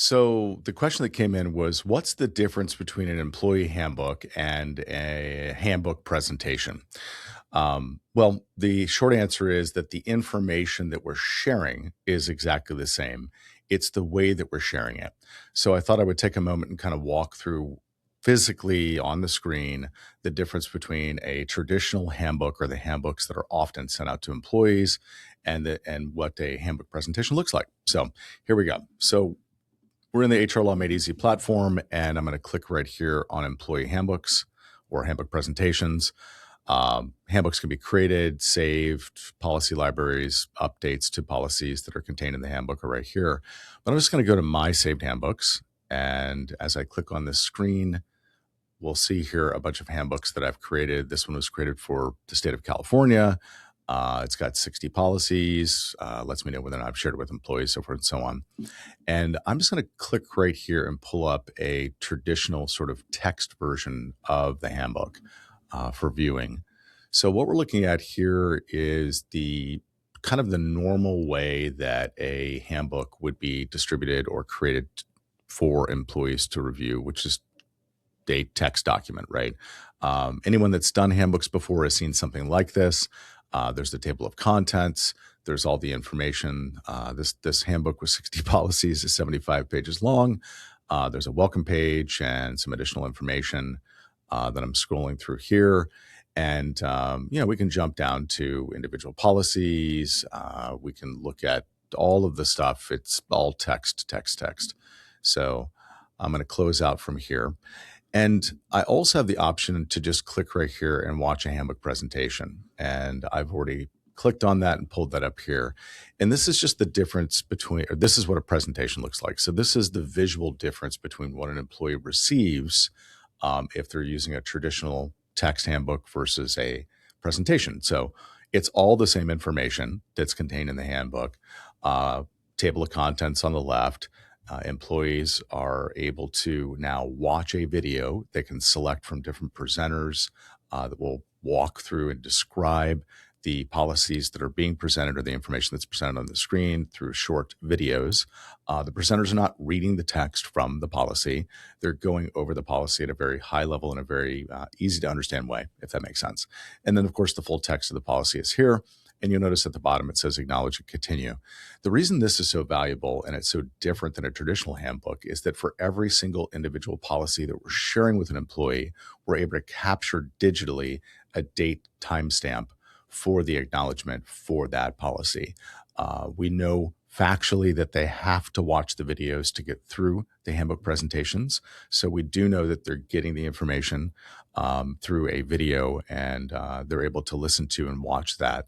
So the question that came in was, what's the difference between an employee handbook and a handbook presentation? Well, the short answer is that the information that we're sharing is exactly the same. It's the way that we're sharing it. So I thought I would take a moment and kind of walk through physically on the screen the difference between a traditional handbook or the handbooks that are often sent out to employees and what a handbook presentation looks like. So here we go. So we're in the HRLME platform, and I'm going to click right here on employee handbooks or handbook presentations. Handbooks can be created, saved, policy libraries, updates to policies that are contained in the handbook are right here. But I'm just going to go to my saved handbooks. And as I click on this screen, we'll see here a bunch of handbooks that I've created. This one was created for the state of California. It's got 60 policies, lets me know whether or not I've shared it with employees, so forth and so on. And I'm just going to click right here and pull up a traditional sort of text version of the handbook for viewing. So what we're looking at here is the kind of the normal way that a handbook would be distributed or created for employees to review, which is a text document, right? Anyone that's done handbooks before has seen something like this. There's the table of contents. There's all the information. This handbook with 60 policies is 75 pages long. There's a welcome page and some additional information that I'm scrolling through here. And, we can jump down to individual policies. We can look at all of the stuff. It's all text, text, text. So I'm going to close out from here. And I also have the option to just click right here and watch a handbook presentation. And I've already clicked on that and pulled that up here. And this is just the difference between, or this is what a presentation looks like. So this is the visual difference between what an employee receives if they're using a traditional text handbook versus a presentation. So it's all the same information that's contained in the handbook. Table of contents on the left. Employees are able to now watch a video. They can select from different presenters that will walk through and describe the policies that are being presented or the information that's presented on the screen through short videos. The presenters are not reading the text from the policy. They're going over the policy at a very high level in a very easy to understand way, if that makes sense. And then, of course, the full text of the policy is here. And you'll notice at the bottom, it says acknowledge and continue. The reason this is so valuable and it's so different than a traditional handbook is that for every single individual policy that we're sharing with an employee, we're able to capture digitally a date timestamp for the acknowledgement for that policy. We know factually that they have to watch the videos to get through the handbook presentations. So we do know that they're getting the information through a video and they're able to listen to and watch that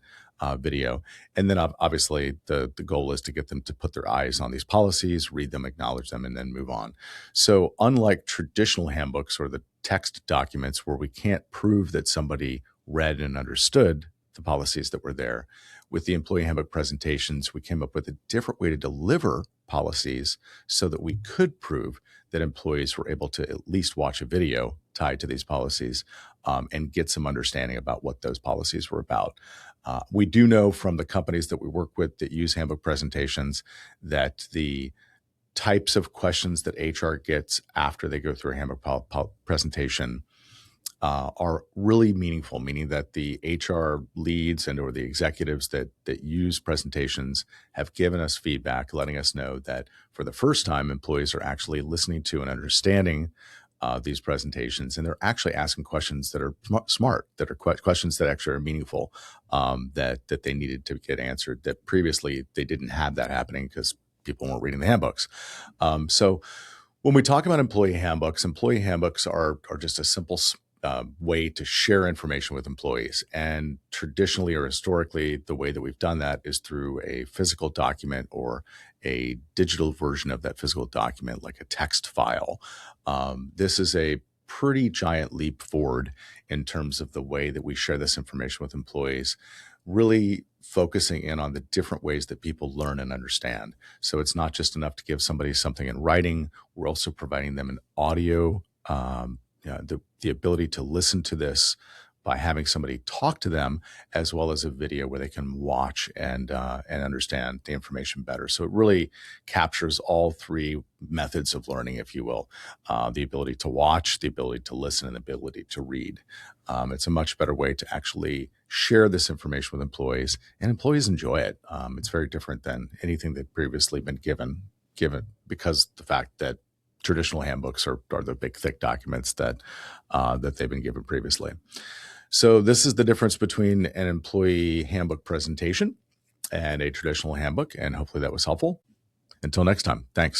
video. And then obviously the goal is to get them to put their eyes on these policies, read them, acknowledge them, and then move on. So unlike traditional handbooks or the text documents where we can't prove that somebody read and understood the policies that were there, with the employee handbook presentations, we came up with a different way to deliver policies so that we could prove that employees were able to at least watch a video tied to these policies and get some understanding about what those policies were about. We do know from the companies that we work with that use handbook presentations that the types of questions that HR gets after they go through a handbook presentation are really meaningful, meaning that the HR leads and or the executives that use presentations have given us feedback, letting us know that for the first time, employees are actually listening to and understanding these presentations, and they're actually asking questions that are smart, that are questions that actually are meaningful, that they needed to get answered. That previously they didn't have that happening because people weren't reading the handbooks. So when we talk about employee handbooks are just a simple way to share information with employees. And traditionally or historically, the way that we've done that is through a physical document or a digital version of that physical document, like a text file. This is a pretty giant leap forward in terms of the way that we share this information with employees, really focusing in on the different ways that people learn and understand. So it's not just enough to give somebody something in writing. We're also providing them an audio, the ability to listen to this by having somebody talk to them, as well as a video where they can watch and understand the information better. So it really captures all three methods of learning, if you will, the ability to watch, the ability to listen, and the ability to read. It's a much better way to actually share this information with employees, and employees enjoy it. It's very different than anything that previously been given because the fact that traditional handbooks are the big thick documents that they've been given previously. So this is the difference between an employee handbook presentation and a traditional handbook, and hopefully that was helpful. Until next time, thanks.